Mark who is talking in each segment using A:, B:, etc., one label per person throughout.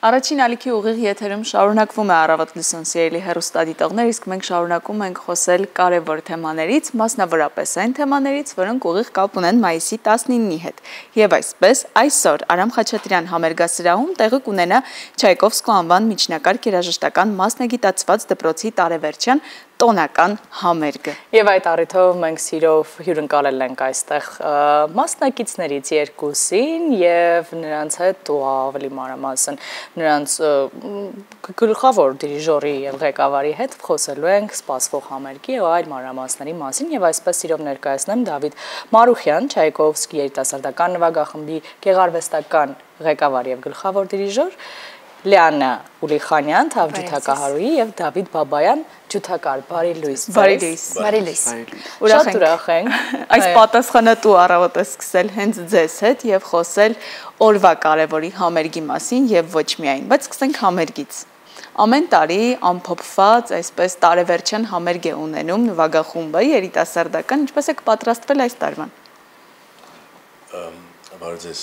A: Առաջին ալիքի ուղիղ եթերում շարունակվում է Առավոտ լուսոն սիրելի հեռուստադիտողներ, իսկ մենք շարունակում ենք խոսել կարևոր թեմաներից, մասնավորապես այն թեմաներից, որոնք ուղիղ կապ ունեն մայիսի 19-ի հետ։ Եվ այսպես, այսօր Արամ Խաչատրյան համերգասրահում տեղի կունենա Չայկովսկու անվան միջնակարգ երաժշտական մասնագիտացված դպրոցի տարեվերջյան տոնական համերգը։ Եվ այդ առիթով մենք սիրով հյուրընկալել ենք այստեղ մասնակիցներից երկուսին եւ նրանց հետ ու ավելի մանրամասն նրանց գլխավոր դիրիժորի եւ ղեկավարի հետ խոսելու ենք սպասվող համերգի ու այլ մանրամասների մասին եւ այսպես սիրով ներկայացնեմ Դավիթ Մարուխյան, Չայկովսկի երիտասարդական նվագախմբի գեղարվեստական ղեկավար եւ գլխավոր դիրիժոր, Լիանա Ուլիխանյան, թավջութակահարուհի եւ Դավիթ Բաբայան, ջութակար։ Բարի լույս։ Բարի լույս։ Բարի լույս։ Ուրախ ենք այս պատասխանատու առավոտը սկսել հենց ձեզ հետ եւ խոսել օրվա կարևորի համերգի մասին եւ ոչ միայն, բայց սկսենք համերգից։ Ամեն տարի ամփոփված այսպես տարեվերջյան համերգ է ունենում նվագախումբը երիտասարդական, ինչպես եք պատրաստվել այս տարվան։
B: Բարի ձեզ,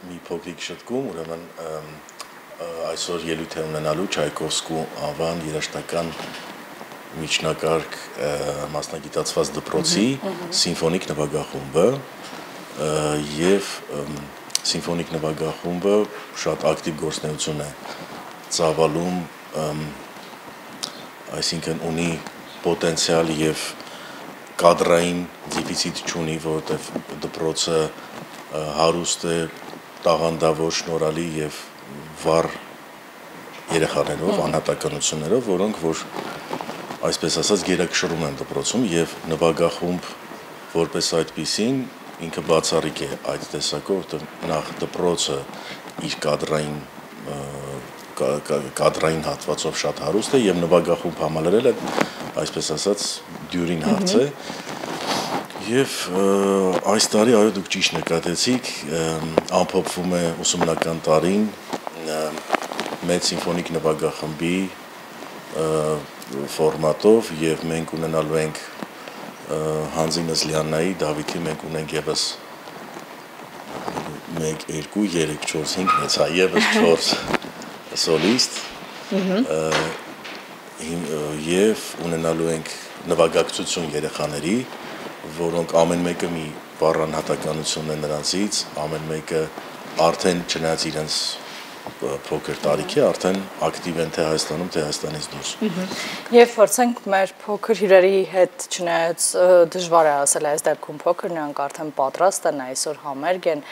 B: մի փոքրիկ շտկում, ուրեմն այսօր ելույթ է ունենալու Չայկովսկու անվան երաժշտական միջնակարգ մասնագիտացված դպրոցի սիմֆոնիկ նվագախումբը եւ սիմֆոնիկ նվագախումբը շատ ակտիվ գործունեություն է ծավալում, այսինքն ունի պոտենցիալ եւ կադրային դեֆիցիտ չունի, որովհետեւ դպրոցը հարուստ է տաղանդավոր, շնորհալի եւ վառ երեխաներով, անհատականություններով, որոնք որ այսպես ասած գերակշռում են դպրոցում եւ նվագախումբ որպես այդպիսին ինքը բացառիկ է այդ տեսակով, որտեղ նախ դպրոցը իր կադրային հատվածով շատ հարուստ է եւ նվագախումբ համալրելը այսպես ասած դյուրին հարց է եւ այս տարի այո դուք ճիշտ նկատեցիք ամփոփվում է ուսումնական տարին մեծ սիմֆոնիկ նվագախմբի ֆորմատով եւ մենք ունենալու ենք Հանձինս Լիաննայի, Դավիթի մենք ունենք եւս 1 2 3 4 5 մեծ հա եւս 4 սոլիստ եւ ունենալու ենք նվագակցություն երեխաների, որոնք ամեն մեկը մի բառ անհատականություն է նրանցից, ամեն մեկը արդեն չնայած իրենց փոքր տարիքի արդեն ակտիվ են թե Հայաստանում, թե Հայաստանից դուրս։
A: Եվ փորձենք մեր փոքր հյուրերի հետ, չնայած դժվար է ասել այս դեպքում փոքր, նրանք արդեն պատրաստ են, այսօր համերգ են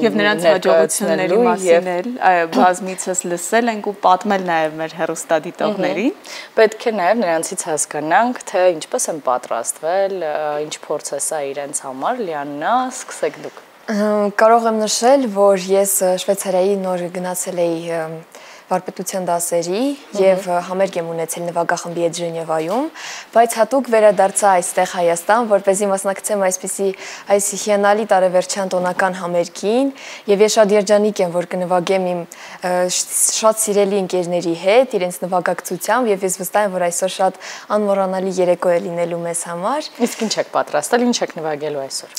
A: եւ նրանց հաջողությունների մասին էլ բազմիցս լսել ենք ու պատմել նաեւ մեր հեռուստադիտողներին։ Պետք է նաեւ նրանցից հասկանանք, թե ինչպես են պատրաստվել, ինչ process է իրենց համար։ Լիաննա, սկսեք դուք։
C: Կարող եմ նշել, որ ես Շվեյցարիայի նոր գնացել էի վարպետության դասերի եւ համերգ եմ ունեցել նվագախմբի հետ Ժնևայում, բայց հատուկ վերադարձա այստեղ Հայաստան, որպեսզի մասնակցեմ այս հիանալի տարեվերջյան տոնական համերգին եւ ես շատ երջանիկ եմ, որ կնվագեմ իմ շատ սիրելի ընկերների հետ, իրենց նվագակցությամբ եւ ես վստահ եմ, որ այսօր շատ անմոռանալի երեկո է լինելու մեզ համար։
A: Իսկ ինչ եք պատրաստել, ինչ եք նվագելու այսօր։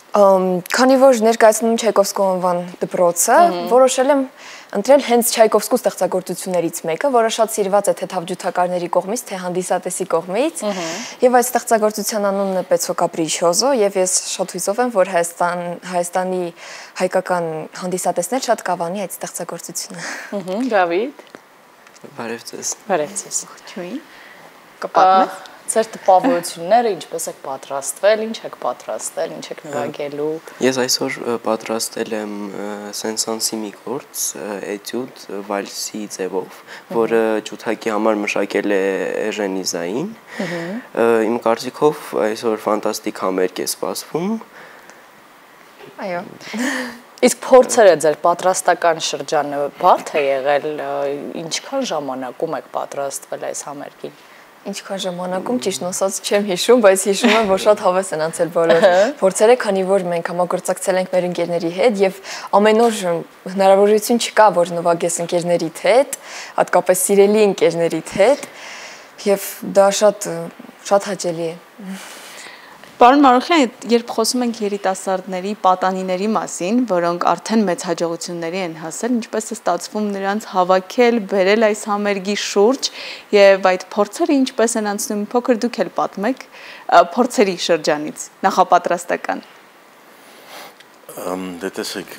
C: Քանի որ ներկայացնում Չայկովսկու անվան դպրոցը, որոշել եմ ընտրել հենց Չայկովսկու ստեղծագործություններից մեկը, որը շատ սիրված է թե թավջութակարների կողմից, թե հանդիսատեսի կողմից, եւ այդ ստեղծագործության անունն է Պեցո Կապրիչոզո, եւ ես շատ հույսով եմ, որ Հայաստանի հայկական հանդիսատեսներ շատ կավանի այդ ստեղծագործությունը։
A: Դավիթ։
D: Բարև ձեզ։
A: Բարև ձեզ։ Ողջույն։ Կպատմեք ձեր տպավորությունները, ինչպես եք պատրաստվել, ինչ եք պատրաստել, ինչ եք նվագելու։
D: Ես այսօր պատրաստել եմ Սենսանսի մի գործ, էտյուդ վալսի ձևով, որը ջութակի համար մշակել է Էժեն Իզային։ Իմ կարծիքով այսօր ֆանտաստիկ համերգ է սպասվում։
C: Այո։
A: Իսկ փորձերը ձեր պատրաստական շրջանը բարդ է եղել, ինչքան ժամանակում եք պատրաստվել այս համերգին։
C: Ինչքան ժամանակում ճիշտն ասած չեմ հիշում, բայց հիշում եմ, որ շատ հավես են անցել բոլոր փորձերը, քանի որ մենք համագործակցել ենք մեր ընկերների հետ եւ ամեն օր հնարավորություն չկա, որ նվագես ընկերներիդ հետ, հատկապես սիրելի ընկերներիդ հետ եւ դա շատ հաճելի է։
A: Պարոն Մարուխյան, երբ խոսում ենք երիտասարդների, պատանիների մասին, որոնք արդեն մեծ հաջողությունների են հասել, ինչպես է ստացվում նրանց հավաքել, բերել այս համերգի շուրջ եւ այդ փորձերը ինչպես են անցնում, փոքր դուք էլ պատմեք փորձերի շրջանից, նախապատրաստական։
B: Դե տեսեք,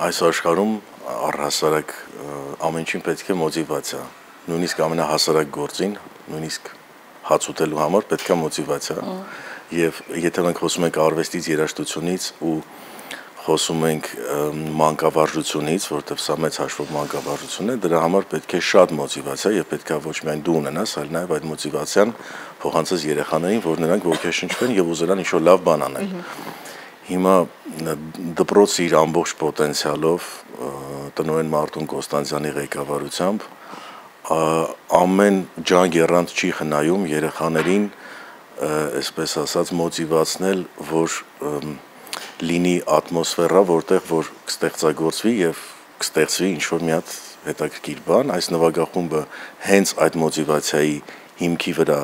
B: այս աշխարհում առհասարակ ամեն ինչին պետք է մոտիվացիա, նույնիսկ ամենահասարակ գործին, նույնիսկ հաց ուտելու համար պետք է մոտիվացիա եւ եթե մենք խոսում ենք արվեստից, երաժշտությունից ու խոսում ենք մանկավարժությունից, որովհետեւ սա մեծ հաշվով մանկավարժություն է, դրա համար պետք է շատ մոտիվացիա եւ պետք է ոչ միայն դու ունենաս, այլ նաեւ այդ մոտիվացիան փոխանցես երեխաներին, որ նրանք ոգեշնչվեն եւ ուզենան ինչ-որ լավ բան անել։ Հիմա դպրոցի իր ամբողջ պոտենցիալով տնօրեն Մարտուն Կոստանցյանի ղեկավարությամբ ամեն ջանք երրանց չի խնայում երեխաներին, այսպես ասած, մոտիվացնել, որ լինի ատմոսֆերա, որտեղ որ կստեղծագործվի եւ կստեղծվի ինչ-որ մի հատ հետաքրքիր բան, այս նվագախումբը հենց այդ մոտիվացիայի հիմքի վրա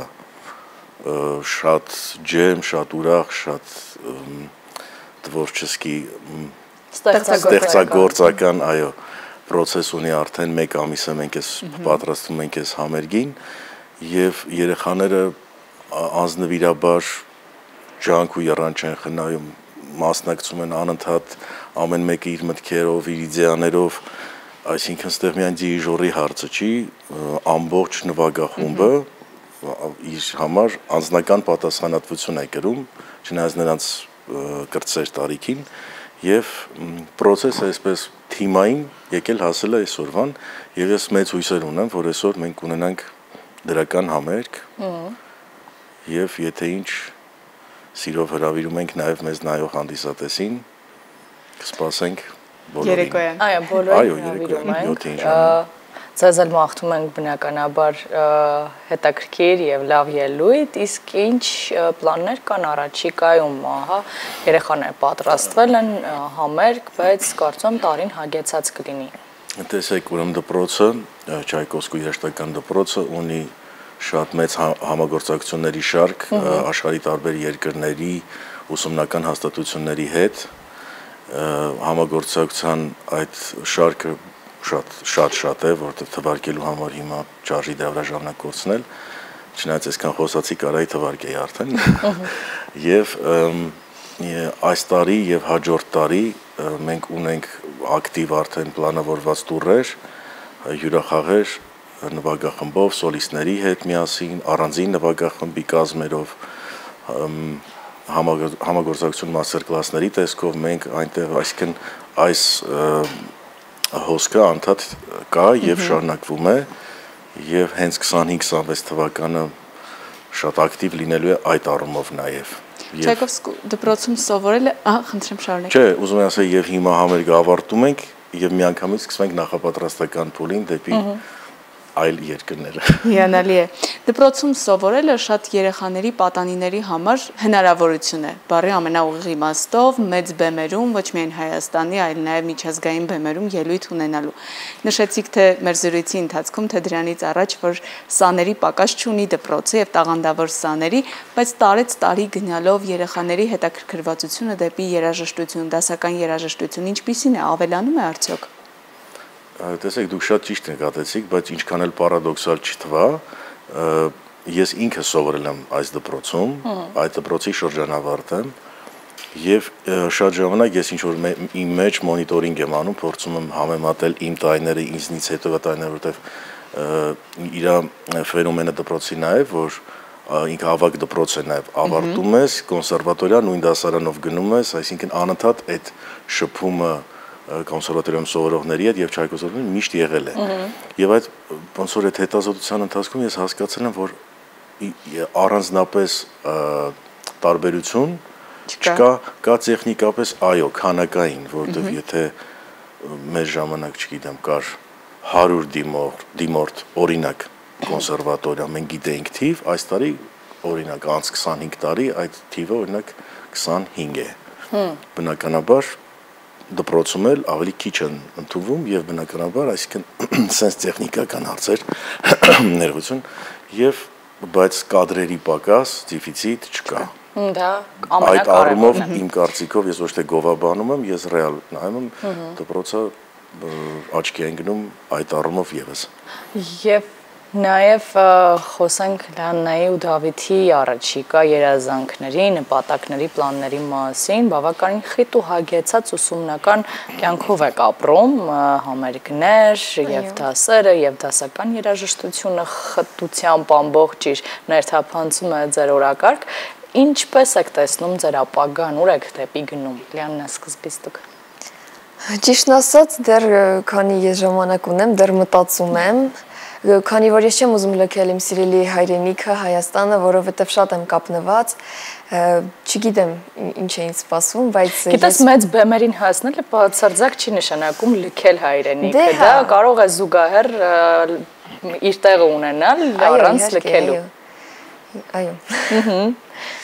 B: շատ ջերմ, շատ ուրախ, շատ տվորչեսկի ստեղծագործական, այո, process ունի արդեն 1 ամիս է մենք էս պատրաստում ենք այս համերգին եւ երեխաները անձնվիրաբար ջանք ու եռանց չեն խնայում, մասնակցում են անընդհատ ամեն մեկը իր մտքերով, իր իդեաներով, այսինքն ստեղ միայն դիժորի հարցը չի, ամբողջ նվագախումբը իր համար անձնական պատասխանատվություն է կրում, չնայած նրանց կրտսեր տարիքին եւ process-ը այսպես թիմային եկել հասել է այսօրվան եւ ես մեծ հույսեր ունեմ, որ այսօր մենք ունենանք դրական համերգ եւ եթե ինչ սիրով հրավիրում ենք նաեւ մեզ նայող հանդիսատեսին կսպասենք բոլորին։
A: Երեկոյան։
C: Այո, բոլորին
B: հրավիրում ենք։
C: Ձեզ էլ մաղթում ենք բնականաբար հետաքրքիր եւ լավ ելույթ, իսկ ինչ պլաններ կան առաջիկայում, ահա երեխաները պատրաստվել են համերգ, բայց կարծում տարին հագեցած կլինի։
B: Տեսեք, ուրեմն դպրոցը, Չայկովսկու երաժշտական դպրոցը ունի շատ մեծ համագործակցությունների շարք աշխարհի տարբեր երկրների ուսումնական հաստատությունների հետ, համագործակցության այդ շարքը շատ է, որտեղ թվարկելու համար հիմա չարժի դրա վրա ժամանակ կորցնել, չնայած այսքան խոսացի կարայի թվարկեի արդեն։ Եվ այս տարի եւ հաջորդ տարի մենք ունենք ակտիվ արդեն պլանավորված տուրեր, հյուրախաղեր նվագախմբով, սոլիստների հետ միասին, առանձին նվագախմբի կազմերով, համագործակցություն մաստեր-կլասների տեսքով մենք այնտեղ, այսինքն այս հոսքը անդադ կա եւ շարունակվում է եւ հենց 25-26 թվականը շատ ակտիվ լինելու է այդ առումով նաեւ։
A: Չայկովսկու դպրոցում սովորել է, խնդրեմ շարունակեք։
B: Չէ, ուզում եմ ասել եւ հիմա համերգը ավարտում ենք եւ միանգամից սկսենք նախապատրաստական փուլին դեպի այլ երկրները։
A: Հիանալի է։ Դպրոցում սովորելը շատ երեխաների, պատանիների համար հնարավորություն է։ Բառի ամենաուղիղ իմաստով մեծ բեմերում, ոչ միայն Հայաստանի, այլ նաև միջազգային բեմերում ելույթ ունենալու։ Նշեցիք թե մեր զրույցի ընթացքում, թե դրանից առաջ, որ սաների պակաս չունի դպրոցը եւ տաղանդավոր սաների, բայց տարեց տարի գնալով երեխաների հետաքրքրվածությունը դեպի երաժշտություն, դասական երաժշտություն ինչպիսին է, ավելանում է արդյոք։
B: Տեսեք, դուք շատ ճիշտ նկատեցիք, բայց ինչքան էլ պարադոքսալ չթվա, ես ինքը սովորել եմ այս դպրոցում, այդ դպրոցի շրջանավարտ եմ եւ շատ ժամանակ ես ինչ-որ իմ մեջ մոնիտորինգ եմ անում, փորձում եմ համեմատել իմ տարիները ինձնից հետո տարիները, որովհետեւ իր ֆենոմենը դպրոցի նաեւ, որ ինքը ավագ դպրոց է նաեւ, ավարտում ես կոնսերվատորիա, նույն դասարանով գնում ես, այսինքն անընդհատ այդ շփումը կոնսերվատորիայում սովորողների հետ եւ Չայկովսկու միշտ եղել է։ Եվ այդ ոնց որ այդ հետազոտության ընթացքում ես հասկացել եմ, որ առանձնապես տարբերություն չկա, կա տեխնիկապես այո, քանակային, որովհետեւ եթե մեր ժամանակ, չգիտեմ, կար 100 դիմորդ օրինակ կոնսերվատորիա, մենք գիտեինք թիվ, այս տարի օրինակ անց 25 տարի այդ թիվը օրինակ 25 է։ Բնականաբար դպրոցում էլ ավելի քիչ են ընդունվում եւ բնականաբար, այսինքն sense տեխնիկական հարցեր ներողություն եւ բայց կադրերի պակաս, դեֆիցիտ չկա։
A: Դա
B: Այդ առումով իմ կարծիքով ես ոչ թե գովաբանում եմ, ես ռեալ նայում եմ դպրոցը աչքի են գնում այդ առումով եւս։
E: Եվ նաև խոսենք Լիաննայի ու Դավիթի առաջիկա երազանքների, նպատակների, պլանների մասին, բավականին խիտ ու հագեցած ուսումնական կյանքով եք ապրում, համերգներ, եւ դասերը, եւ դասական երաժշտությունը խտությամբ ամբողջ իր ներթափանցում է ձեր օրակարգ, ինչպես եք տեսնում ձեր ապագան, ուր եք դեպի գնում, Լիաննա, սկզբից դուք։
C: Ճիշտն ասած, դեռ քանի ես ժամանակ ունեմ, դեռ մտածում եմ, քանի որ ես չեմ ուզում լքել իմ սիրելի հայրենիքը Հայաստանը, որովհետև շատ եմ կապնված, չգիտեմ ինչ է ինձ սպասում, բայց
E: գիտես մեծ բեմերին հասնելը բացարձակ չի նշանակում լքել հայրենիքը, դա կարող է զուգահեռ իր տեղը ունենալ առանց լքելու։
C: Այո։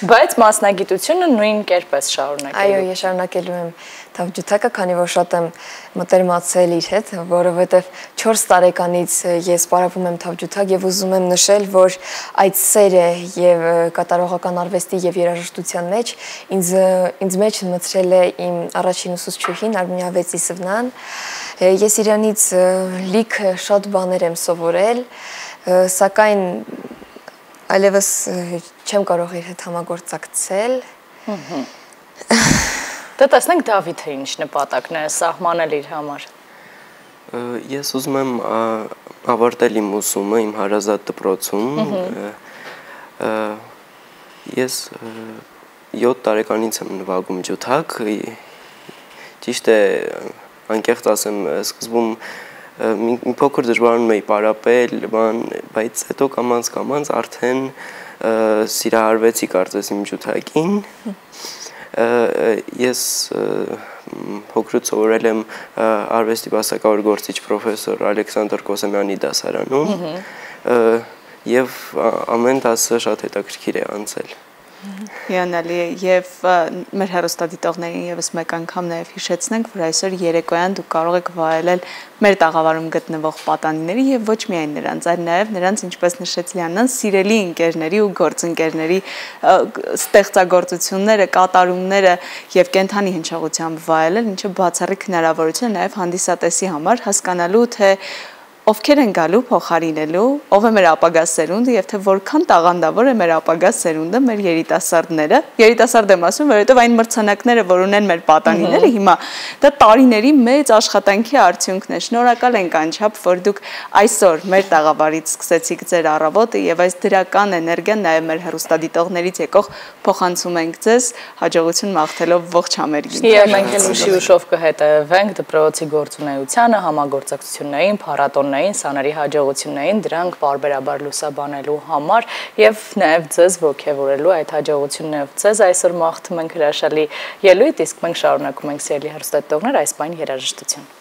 E: Բայց մասնագիտությունը նույն կերպ ես շարունակելու։
C: Այո, ես շարունակելու եմ Թավջութակը, քանի որ շատ եմ մտերմացել իր հետ, որովհետև 4 տարեկանից ես պարապում եմ Թավջութակ եւ ուզում եմ նշել, որ այդ սերը եւ կատարողական արվեստի եւ երաժշտության մեջ ինձ մեջ մտցրել է իմ առաջին ուսուցչուհին Արմինե Վեցիսովնան։ Ես իրանից լիքը շատ բաներ եմ սովորել, սակայն այլևս չեմ կարող իր հետ համագործակցել։
E: Դե տեսնենք Դավիթը ինչ նպատակն է սահմանել իր համար։
D: Ես ուզում եմ ավարտել իմ ուսումը իմ հարազատ դպրոցում։ Ես 7 տարեկանից եմ նվագում ջութակ։ Ճիշտ է, անկեղծ ասեմ, սկզբում մի փոքր դժվարանում էի պարապել, բայց հետո կամաց արդեն սիրահարվեցի կարծես իմ ջութակին։ Ես փոքրուց սովորել եմ արվեստի բասակավոր գործիչ պրոֆեսոր Ալեքսանդր Կոսեմյանի դասարանում եւ ամեն դասը շատ հետաքրքիր է անցել։
A: Հիանալի է եւ մեր հեռուստադիտողներին եւս մեկ անգամ նաեւ հիշեցնենք, որ այսօր երեկոյան դուք կարող եք վայելել մեր տաղավարում գտնվող պատանիների եւ ոչ միայն նրանց, այլ նաեւ նրանց, ինչպես նշեց Լիաննան, սիրելի ընկերների ու գործընկերների ստեղծագործությունները, կատարումները եւ կենթանի հնչողությամբ վայելել, ինչը բացառիկ հնարավորություն է նաեւ հանդիսատեսի համար հասկանալու թե ովքեր են գալու փոխարինելու, ով է մեր ապագա սերունդը եւ թե որքան տաղանդավոր է մեր ապագա սերունդը, մեր երիտասարդները։ Երիտասարդ եմ ասում, որովհետեւ այն մրցանակները, որ ունեն մեր պատանիները հիմա, դա տարիների մեծ աշխատանքի արդյունքն է։ Շնորհակալ ենք անչափ, որ դուք այսօր մեր տաղավարից սկսեցիք ձեր առավոտը եւ այս դրական էներգիան նաեւ մեր հեռուստադիտողներից եկող փոխանցում ենք ձեզ, հաջողություն մաղթելով ողջ համերգին։
E: Եվ մենք էլ ուշի ուշով կհետևենք դպրոցի գործունեությանը, համագործակցություններին, փառատոններին, սաների հաջողություններին, դրանք բարբերաբար լուսաբանելու համար եւ նաեւ ձեզ ողջևորելու այդ հաջողություններով ձեզ այսօր մաղթում ենք հրաշալի ելույթ, իսկ մենք շարունակում ենք սիրելի հեռուստադիտողներ այս բան երաժշտություն։